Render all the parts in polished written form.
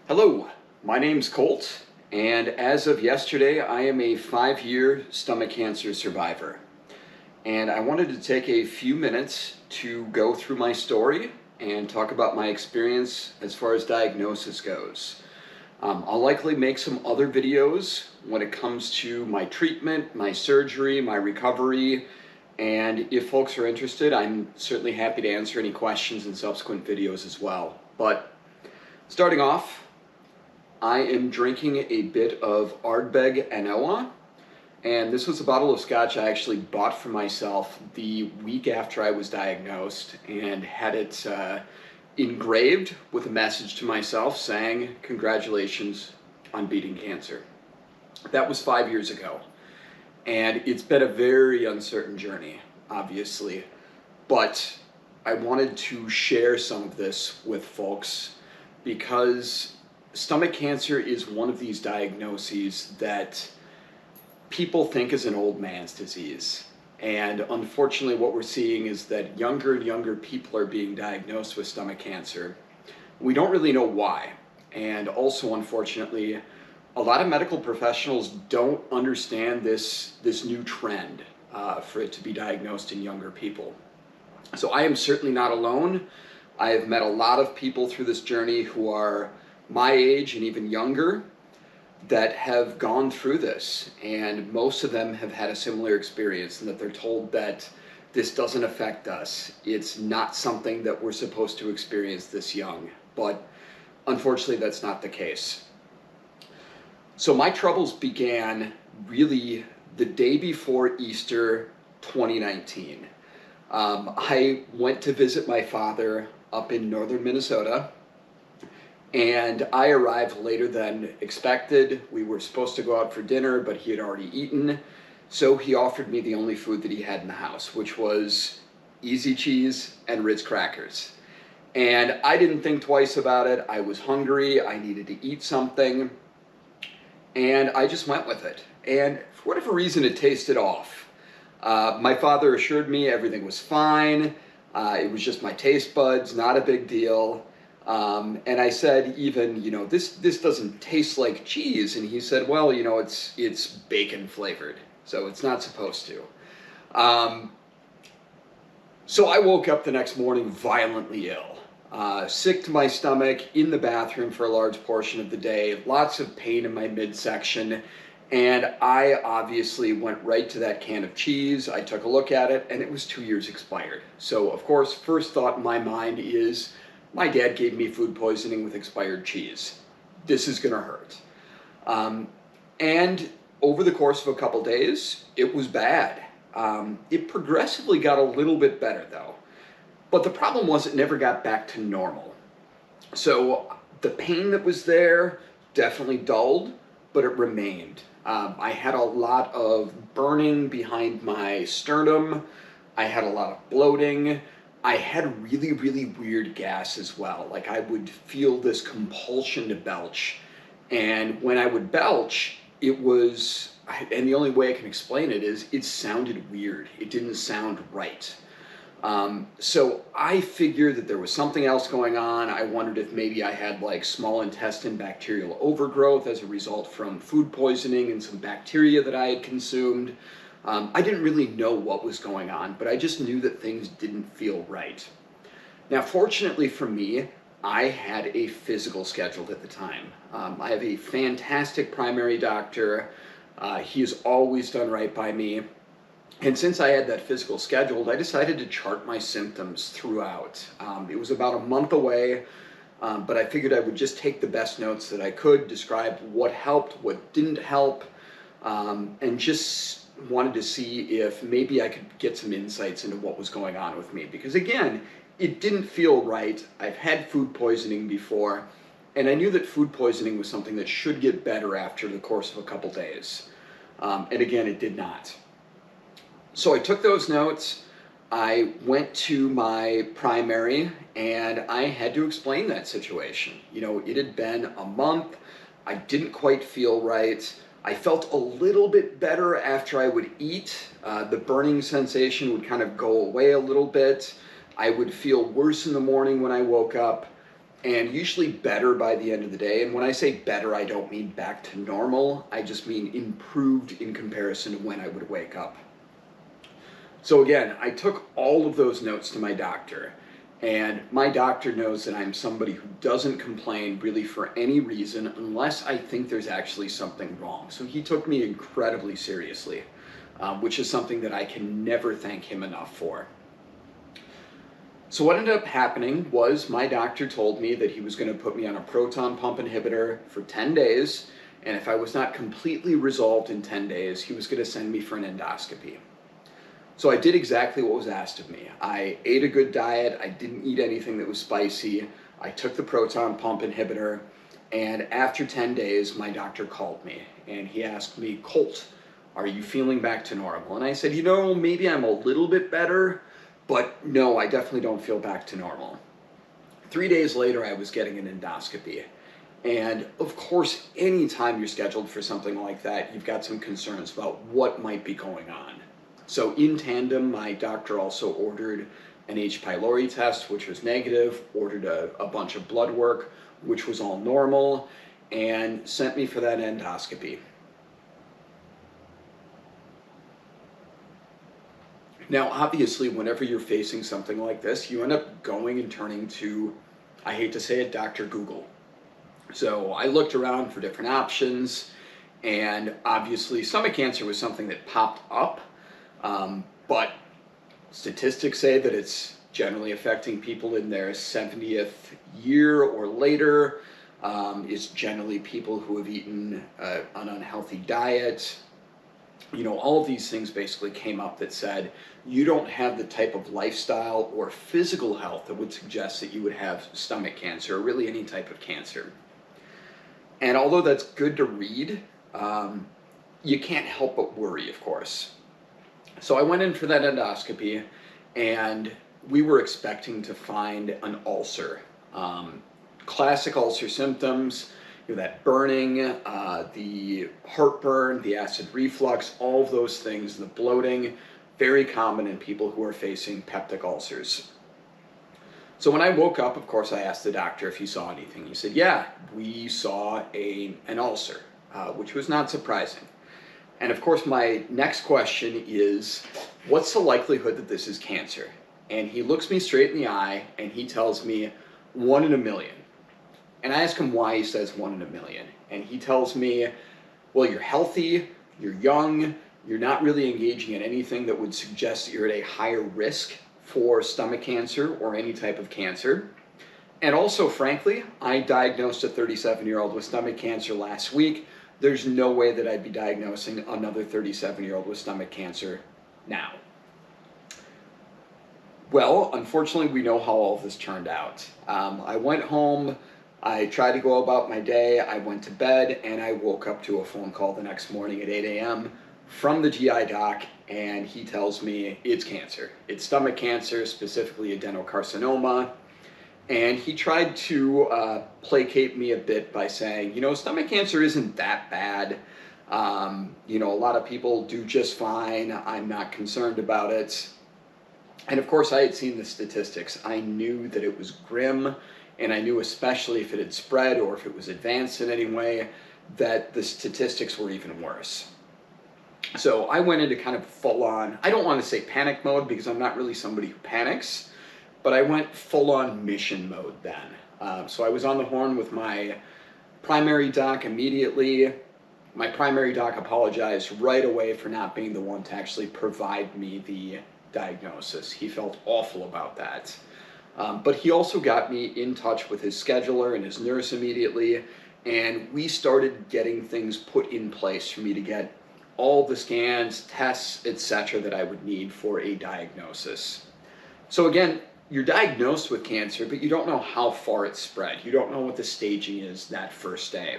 Hello, my name's Colt, and as of yesterday, I am a 5-year stomach cancer survivor. And I wanted to take a few minutes to go through my story and talk about my experience as far as diagnosis goes. I'll likely make some other videos when it comes to my treatment, my surgery, my recovery, and if folks are interested, I'm certainly happy to answer any questions in subsequent videos as well. But starting off, I am drinking a bit of Ardbeg Anoa, and this was a bottle of scotch I actually bought for myself the week after I was diagnosed and had it engraved with a message to myself saying, "Congratulations on beating cancer." That was 5 years ago, and it's been a very uncertain journey, obviously, but I wanted to share some of this with folks because stomach cancer is one of these diagnoses that people think is an old man's disease. And unfortunately, what we're seeing is that younger and younger people are being diagnosed with stomach cancer. We don't really know why. And also, unfortunately, a lot of medical professionals don't understand this new trend for it to be diagnosed in younger people. So I am certainly not alone. I have met a lot of people through this journey who are my age and even younger that have gone through this, and most of them have had a similar experience, and that they're told that this doesn't affect us. It's not something that we're supposed to experience this young, but unfortunately that's not the case. So my troubles began really the day before Easter 2019. I went to visit my father up in northern Minnesota, and I arrived later than expected. We were supposed to go out for dinner, but he had already eaten. So he offered me the only food that he had in the house, which was Easy Cheese and Ritz crackers. And I didn't think twice about it. I was hungry, I needed to eat something, and I just went with it. And for whatever reason, it tasted off. My father assured me everything was fine. It was just my taste buds, not a big deal. And I said, even, this doesn't taste like cheese. And he said, well, it's bacon flavored, so it's not supposed to. So I woke up the next morning violently ill, sick to my stomach, in the bathroom for a large portion of the day, lots of pain in my midsection. And I obviously went right to that can of cheese. I took a look at it, and it was 2 years expired. So, of course, first thought in my mind is, my dad gave me food poisoning with expired cheese. This is gonna hurt. And over the course of a couple days, it was bad. It progressively got a little bit better though. But the problem was it never got back to normal. So the pain that was there definitely dulled, but it remained. I had a lot of burning behind my sternum. I had a lot of bloating. I had really, really weird gas as well. Like, I would feel this compulsion to belch. And when I would belch, it was, and the only way I can explain it is, it sounded weird. It didn't sound right. So I figured that there was something else going on. I wondered if maybe I had like small intestine bacterial overgrowth as a result from food poisoning and some bacteria that I had consumed. I didn't really know what was going on, but I just knew that things didn't feel right. Now, fortunately for me, I had a physical scheduled at the time. I have a fantastic primary doctor. He has always done right by me. And since I had that physical scheduled, I decided to chart my symptoms throughout. It was about a month away, but I figured I would just take the best notes that I could, describe what helped, what didn't help, and just wanted to see if maybe I could get some insights into what was going on with me. Because again, it didn't feel right. I've had food poisoning before, and I knew that food poisoning was something that should get better after the course of a couple days. And again, it did not. So I took those notes. I went to my primary and I had to explain that situation. You know, it had been a month. I didn't quite feel right. I felt a little bit better after I would eat. The burning sensation would kind of go away a little bit. I would feel worse in the morning when I woke up, and usually better by the end of the day. And when I say better, I don't mean back to normal. I just mean improved in comparison to when I would wake up. So again, I took all of those notes to my doctor, and my doctor knows that I'm somebody who doesn't complain really for any reason unless I think there's actually something wrong. So he took me incredibly seriously, which is something that I can never thank him enough for. So what ended up happening was my doctor told me that he was going to put me on a proton pump inhibitor for 10 days, and if I was not completely resolved in 10 days, he was going to send me for an endoscopy. So I did exactly what was asked of me. I ate a good diet, I didn't eat anything that was spicy, I took the proton pump inhibitor, and after 10 days, my doctor called me, and he asked me, "Colt, are you feeling back to normal?" And I said, you know, maybe I'm a little bit better, but no, I definitely don't feel back to normal. 3 days later, I was getting an endoscopy. And of course, anytime you're scheduled for something like that, you've got some concerns about what might be going on. So in tandem, my doctor also ordered an H. pylori test, which was negative, ordered a bunch of blood work, which was all normal, and sent me for that endoscopy. Now, obviously, whenever you're facing something like this, you end up going and turning to, I hate to say it, Dr. Google. So I looked around for different options, and obviously stomach cancer was something that popped up, but statistics say that it's generally affecting people in their 70th year or later. It's generally people who have eaten an unhealthy diet. You know, all of these things basically came up that said you don't have the type of lifestyle or physical health that would suggest that you would have stomach cancer or really any type of cancer. And although that's good to read, you can't help but worry, of course. So I went in for that endoscopy, and we were expecting to find an ulcer. Classic ulcer symptoms, you know, that burning, the heartburn, the acid reflux, all of those things, the bloating, very common in people who are facing peptic ulcers. So when I woke up, of course, I asked the doctor if he saw anything. He said, yeah, we saw an ulcer, which was not surprising. And of course, my next question is, what's the likelihood that this is cancer? And he looks me straight in the eye and he tells me 1 in a million. And I ask him why he says 1 in a million. And he tells me, well, you're healthy, you're young, you're not really engaging in anything that would suggest that you're at a higher risk for stomach cancer or any type of cancer. And also, frankly, I diagnosed a 37-year-old with stomach cancer last week. There's no way that I'd be diagnosing another 37-year-old with stomach cancer now. Well, unfortunately, we know how all of this turned out. I went home, I tried to go about my day, I went to bed, and I woke up to a phone call the next morning at 8 a.m. from the GI doc, and he tells me it's cancer. It's stomach cancer, specifically adenocarcinoma. And he tried to placate me a bit by saying, you know, stomach cancer isn't that bad. You know, a lot of people do just fine. I'm not concerned about it. And of course, I had seen the statistics. I knew that it was grim, and I knew especially if it had spread or if it was advanced in any way, that the statistics were even worse. So I went into kind of full on, I don't want to say panic mode because I'm not really somebody who panics, but I went full on mission mode then. So I was on the horn with my primary doc immediately. My primary doc apologized right away for not being the one to actually provide me the diagnosis. He felt awful about that. But he also got me in touch with his scheduler and his nurse immediately, and we started getting things put in place for me to get all the scans, tests, etc. that I would need for a diagnosis. So again, you're diagnosed with cancer, but you don't know how far it's spread. You don't know what the staging is that first day.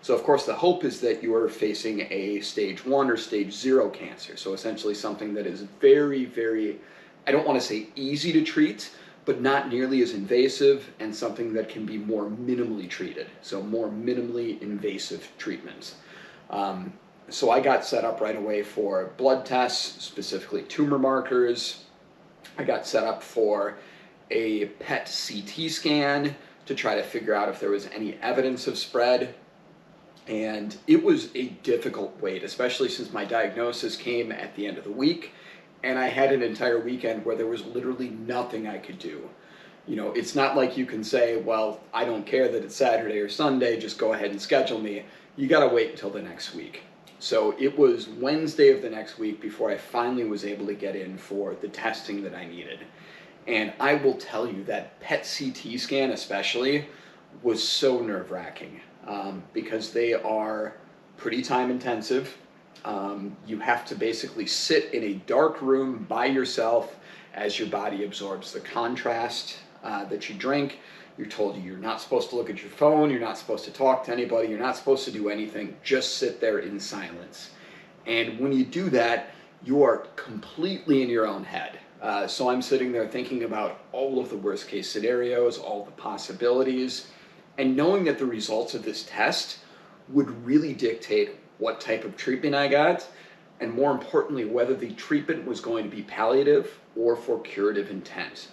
So of course the hope is that you are facing a stage 1 or stage 0 cancer. So essentially something that is very, very I don't want to say easy to treat, but not nearly as invasive, and something that can be more minimally treated. So more minimally invasive treatments. So I got set up right away for blood tests, specifically tumor markers. I got set up for a PET CT scan to try to figure out if there was any evidence of spread. And it was a difficult wait, especially since my diagnosis came at the end of the week, and I had an entire weekend where there was literally nothing I could do. You know, it's not like you can say, well, I don't care that it's Saturday or Sunday, just go ahead and schedule me. You gotta wait until the next week. So it was Wednesday of the next week before I finally was able to get in for the testing that I needed. And I will tell you that PET CT scan especially was so nerve-wracking, because they are pretty time intensive. You have to basically sit in a dark room by yourself as your body absorbs the contrast that you drink. You're told you're not supposed to look at your phone, you're not supposed to talk to anybody, you're not supposed to do anything, just sit there in silence. And when you do that, you are completely in your own head. So I'm sitting there thinking about all of the worst case scenarios, all the possibilities, and knowing that the results of this test would really dictate what type of treatment I got, and more importantly, whether the treatment was going to be palliative or for curative intent.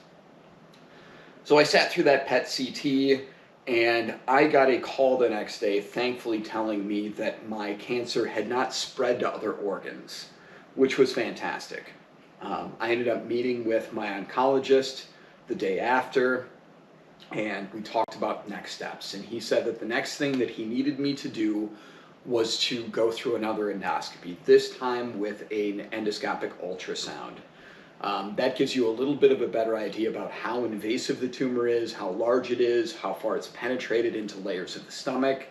So I sat through that PET CT, and I got a call the next day, thankfully telling me that my cancer had not spread to other organs, which was fantastic. I ended up meeting with my oncologist the day after, and we talked about next steps. And he said that the next thing that he needed me to do was to go through another endoscopy, this time with an endoscopic ultrasound. That gives you a little bit of a better idea about how invasive the tumor is, how large it is, how far it's penetrated into layers of the stomach,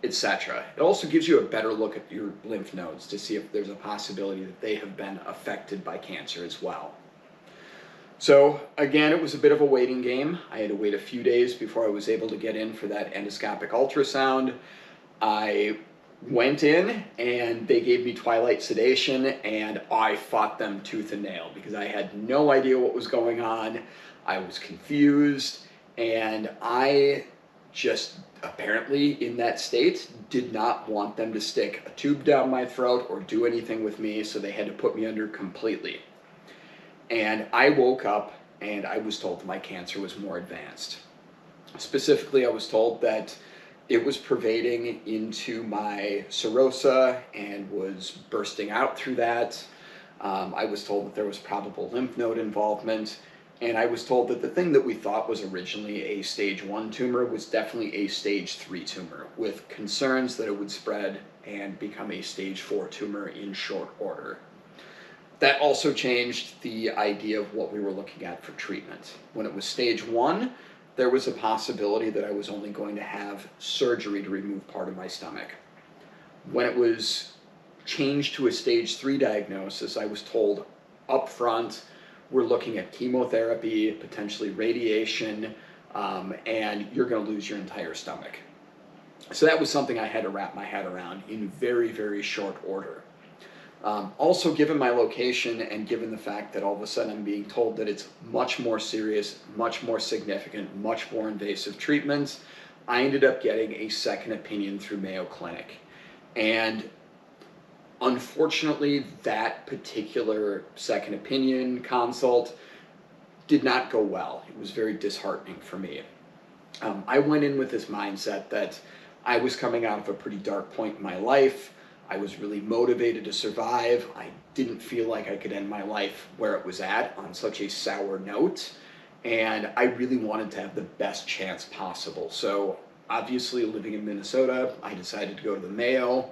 etc. It also gives you a better look at your lymph nodes to see if there's a possibility that they have been affected by cancer as well. So again, it was a bit of a waiting game. I had to wait a few days before I was able to get in for that endoscopic ultrasound. I went in and they gave me twilight sedation, and I fought them tooth and nail because I had no idea what was going on. I was confused, and I just apparently in that state did not want them to stick a tube down my throat or do anything with me, so they had to put me under completely. And I woke up and I was told that my cancer was more advanced. Specifically, I was told that it was pervading into my serosa and was bursting out through that. I was told that there was probable lymph node involvement. And I was told that the thing that we thought was originally a stage 1 tumor was definitely a stage 3 tumor, with concerns that it would spread and become a stage 4 tumor in short order. That also changed the idea of what we were looking at for treatment. When it was stage 1, there was a possibility that I was only going to have surgery to remove part of my stomach. When it was changed to a stage 3 diagnosis, I was told up front, we're looking at chemotherapy, potentially radiation, and you're going to lose your entire stomach. So that was something I had to wrap my head around in very, very short order. Also, given my location and given the fact that all of a sudden I'm being told that it's much more serious, much more significant, much more invasive treatments, I ended up getting a second opinion through Mayo Clinic. And unfortunately, that particular second opinion consult did not go well. It was very disheartening for me. I went in with this mindset that I was coming out of a pretty dark point in my life. I was really motivated to survive. I didn't feel like I could end my life where it was at on such a sour note. And I really wanted to have the best chance possible. So obviously, living in Minnesota, I decided to go to the Mayo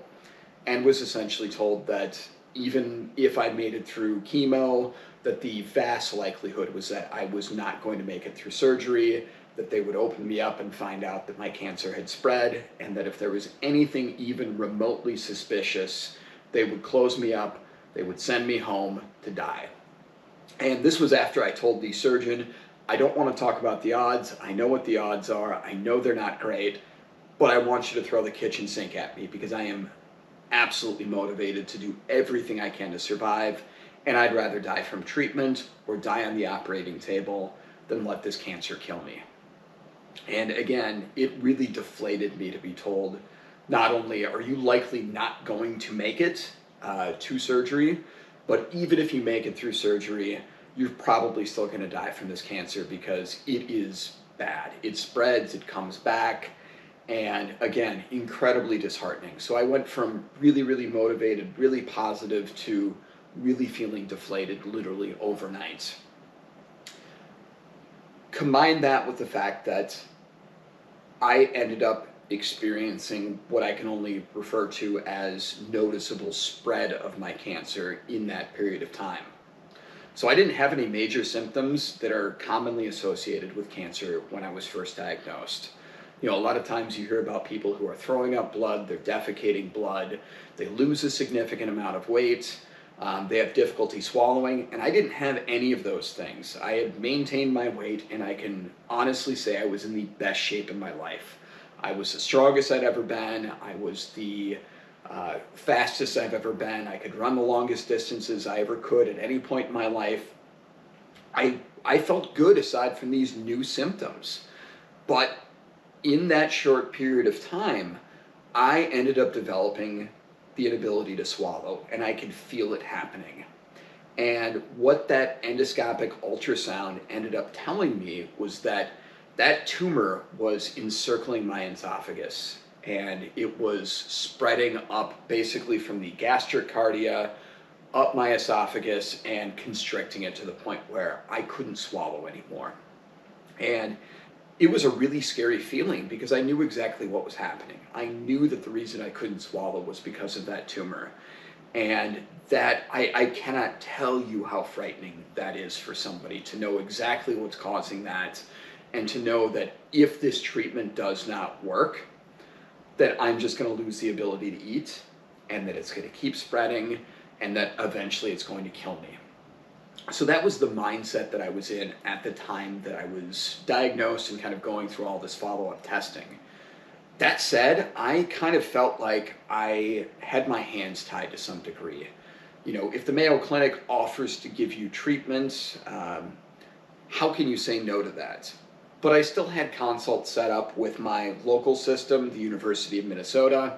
and was essentially told that even if I made it through chemo, that the vast likelihood was that I was not going to make it through surgery, that they would open me up and find out that my cancer had spread, and that if there was anything even remotely suspicious, they would close me up, they would send me home to die. And this was after I told the surgeon, I don't want to talk about the odds, I know what the odds are, I know they're not great, but I want you to throw the kitchen sink at me because I am absolutely motivated to do everything I can to survive, and I'd rather die from treatment or die on the operating table than let this cancer kill me. And again, it really deflated me to be told, not only are you likely not going to make it to surgery, but even if you make it through surgery, you're probably still going to die from this cancer because it is bad. It spreads, it comes back, and again, incredibly disheartening. So I went from really, really motivated, really positive to really feeling deflated literally overnight. Combine that with the fact that I ended up experiencing what I can only refer to as noticeable spread of my cancer in that period of time. So I didn't have any major symptoms that are commonly associated with cancer when I was first diagnosed. You know, a lot of times you hear about people who are throwing up blood, they're defecating blood, they lose a significant amount of weight, they have difficulty swallowing, and I didn't have any of those things. I had maintained my weight, and I can honestly say I was in the best shape in my life. I was the strongest I'd ever been. I was the fastest I've ever been. I could run the longest distances I ever could at any point in my life. I felt good aside from these new symptoms. But in that short period of time, I ended up developing the inability to swallow, and I could feel it happening. And what that endoscopic ultrasound ended up telling me was that that tumor was encircling my esophagus, and it was spreading up basically from the gastric cardia up my esophagus and constricting it to the point where I couldn't swallow anymore. And it was a really scary feeling because I knew exactly what was happening. I knew that the reason I couldn't swallow was because of that tumor. And that I cannot tell you how frightening that is for somebody to know exactly what's causing that, and to know that if this treatment does not work, that I'm just going to lose the ability to eat, and that it's going to keep spreading, and that eventually it's going to kill me. So that was the mindset that I was in at the time that I was diagnosed and kind of going through all this follow-up testing. That said, I kind of felt like I had my hands tied to some degree. You know, if the Mayo Clinic offers to give you treatment, how can you say no to that? But I still had consults set up with my local system, the University of Minnesota,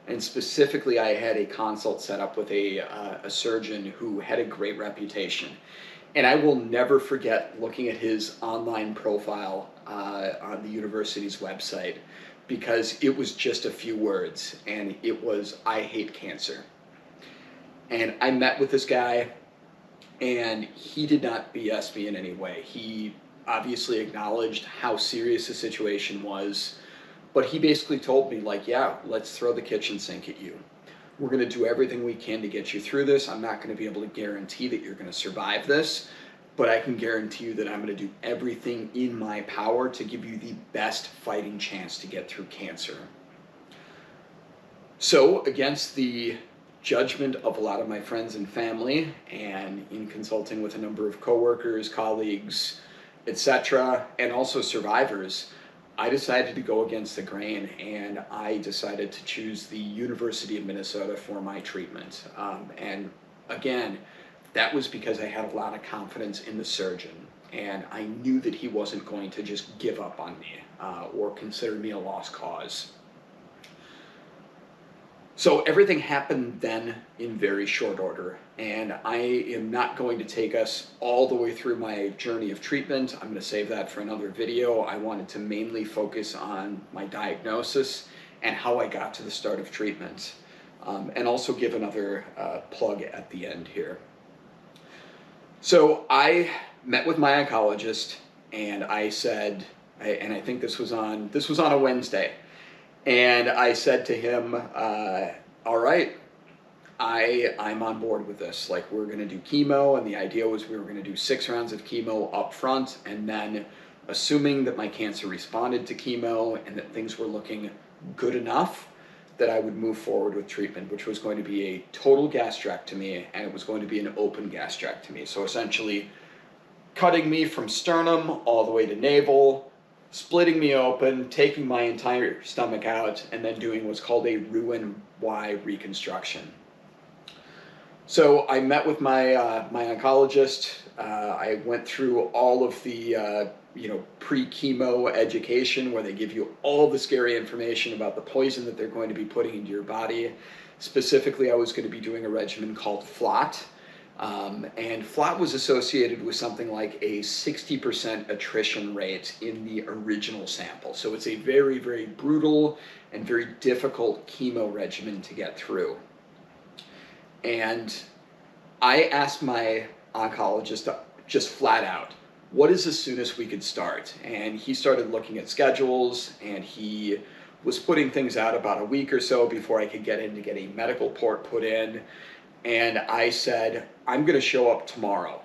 and specifically I had a consult set up with a surgeon who had a great reputation. And I will never forget looking at his online profile on the university's website, because it was just a few words, and it was, "I hate cancer." And I met with this guy, and he did not BS me in any way. He obviously acknowledged how serious the situation was, but he basically told me, like, yeah, let's throw the kitchen sink at you. We're going to do everything we can to get you through this. I'm not going to be able to guarantee that you're going to survive this, but I can guarantee you that I'm going to do everything in my power to give you the best fighting chance to get through cancer. So, against the judgment of a lot of my friends and family, and in consulting with a number of coworkers, colleagues, etc., and also survivors, I decided to go against the grain, and I decided to choose the University of Minnesota for my treatment. And again, that was because I had a lot of confidence in the surgeon, and I knew that he wasn't going to just give up on me or consider me a lost cause. So everything happened then in very short order, and I am not going to take us all the way through my journey of treatment. I'm going to save that for another video. I wanted to mainly focus on my diagnosis and how I got to the start of treatment, and also give another plug at the end here. So I met with my oncologist, and I said, and I think this was on a Wednesday. And I said to him, all right, I'm on board with this. Like, we're going to do chemo, and the idea was we were going to do 6 rounds of chemo up front, and then assuming that my cancer responded to chemo and that things were looking good enough, that I would move forward with treatment, which was going to be a total gastrectomy, and it was going to be an open gastrectomy. So essentially cutting me from sternum all the way to navel, splitting me open, taking my entire stomach out, and then doing what's called a Roux-en-Y reconstruction. So I met with my oncologist. I went through all of the pre-chemo education where they give you all the scary information about the poison that they're going to be putting into your body. Specifically, I was going to be doing a regimen called FLOT. And FLOT was associated with something like a 60% attrition rate in the original sample. So it's a very, very brutal and very difficult chemo regimen to get through. And I asked my oncologist just flat out, what is as soon as we could start? And he started looking at schedules, and he was putting things out about a week or so before I could get in to get a medical port put in. And I said, I'm going to show up tomorrow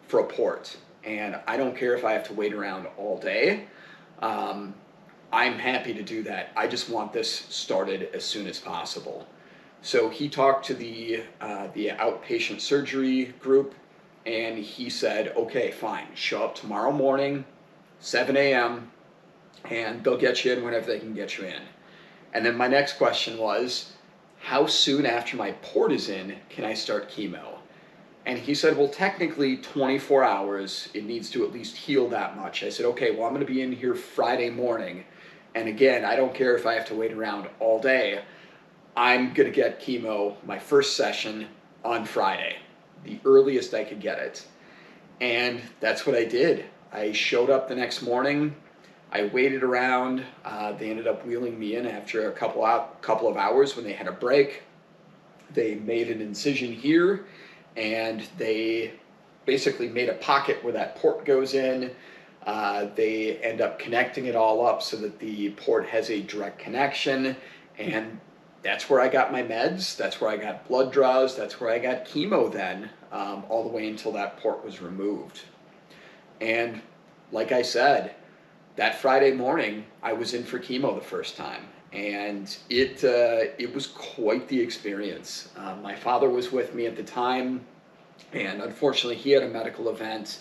for a port, and I don't care if I have to wait around all day. I'm happy to do that. I just want this started as soon as possible. So he talked to the outpatient surgery group, and he said, okay, fine, show up tomorrow morning, 7 a.m., and they'll get you in whenever they can get you in. And then my next question was, how soon after my port is in can I start chemo? And he said, well, technically 24 hours, it needs to at least heal that much. I said, okay, well, I'm going to be in here Friday morning. And again, I don't care if I have to wait around all day. I'm going to get chemo, my first session, on Friday, the earliest I could get it. And that's what I did. I showed up the next morning. I waited around. They ended up wheeling me in after a couple of hours when they had a break. They made an incision here, and they basically made a pocket where that port goes in. They end up connecting it all up so that the port has a direct connection, and that's where I got my meds, that's where I got blood draws, that's where I got chemo then, all the way until that port was removed. And like I said, that Friday morning, I was in for chemo the first time, and it was quite the experience. My father was with me at the time, and unfortunately he had a medical event.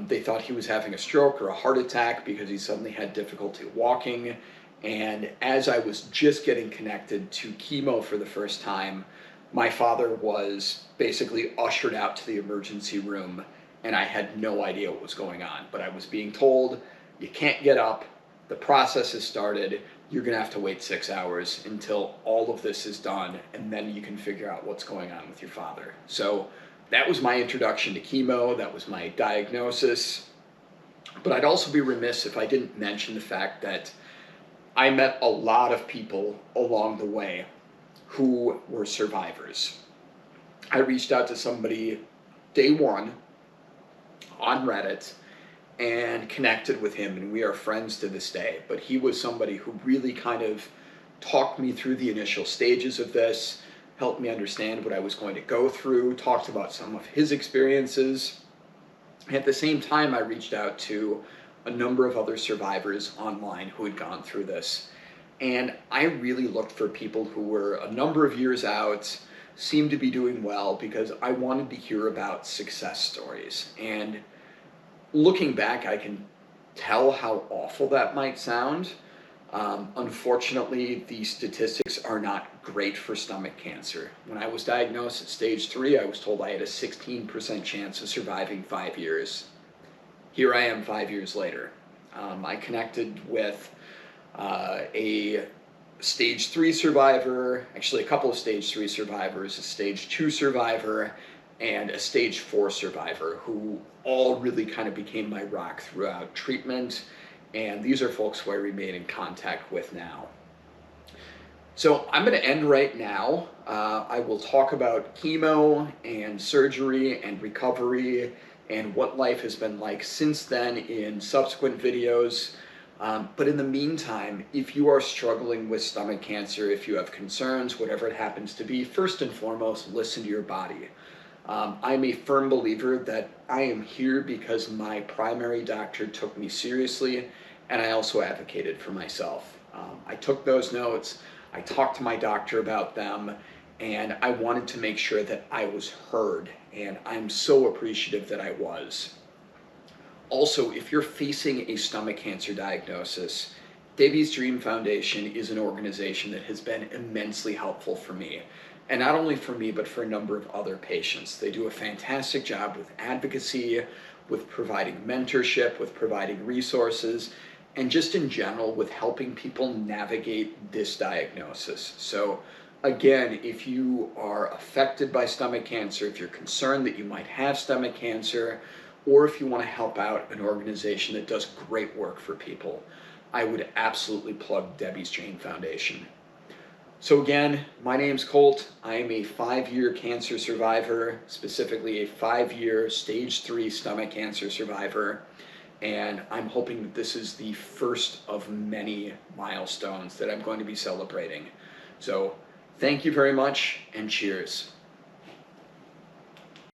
They thought he was having a stroke or a heart attack because he suddenly had difficulty walking. And as I was just getting connected to chemo for the first time, my father was basically ushered out to the emergency room, and I had no idea what was going on. But I was being told, you can't get up, the process has started, you're going to have to wait 6 hours until all of this is done, and then you can figure out what's going on with your father. So that was my introduction to chemo, that was my diagnosis. But I'd also be remiss if I didn't mention the fact that I met a lot of people along the way who were survivors. I reached out to somebody day one on Reddit and connected with him, and we are friends to this day. But he was somebody who really kind of talked me through the initial stages of this, helped me understand what I was going to go through, talked about some of his experiences. At the same time, I reached out to a number of other survivors online who had gone through this. And I really looked for people who were a number of years out, seemed to be doing well, because I wanted to hear about success stories. And looking back, I can tell how awful that might sound. Unfortunately, the statistics are not great for stomach cancer. When I was diagnosed at stage 3, I was told I had a 16% chance of surviving 5 years. Here I am 5 years later. I connected with a stage 3 survivor, actually a couple of stage 3 survivors, a stage 2 survivor, and a stage 4 survivor, who all really kind of became my rock throughout treatment. And these are folks who I remain in contact with now. So I'm going to end right now. I will talk about chemo and surgery and recovery and what life has been like since then in subsequent videos. But in the meantime, if you are struggling with stomach cancer, if you have concerns, whatever it happens to be, first and foremost, listen to your body. I'm a firm believer that I am here because my primary doctor took me seriously, and I also advocated for myself. I took those notes, I talked to my doctor about them, and I wanted to make sure that I was heard, and I'm so appreciative that I was. Also, if you're facing a stomach cancer diagnosis, Davey's Dream Foundation is an organization that has been immensely helpful for me. And not only for me, but for a number of other patients. They do a fantastic job with advocacy, with providing mentorship, with providing resources, and just in general with helping people navigate this diagnosis. So again, if you are affected by stomach cancer, if you're concerned that you might have stomach cancer, or if you want to help out an organization that does great work for people, I would absolutely plug Debbie's Jane Foundation. So again, my name's Colt. I am a 5-year cancer survivor, specifically a 5-year stage 3 stomach cancer survivor. And I'm hoping that this is the first of many milestones that I'm going to be celebrating. So thank you very much, and cheers.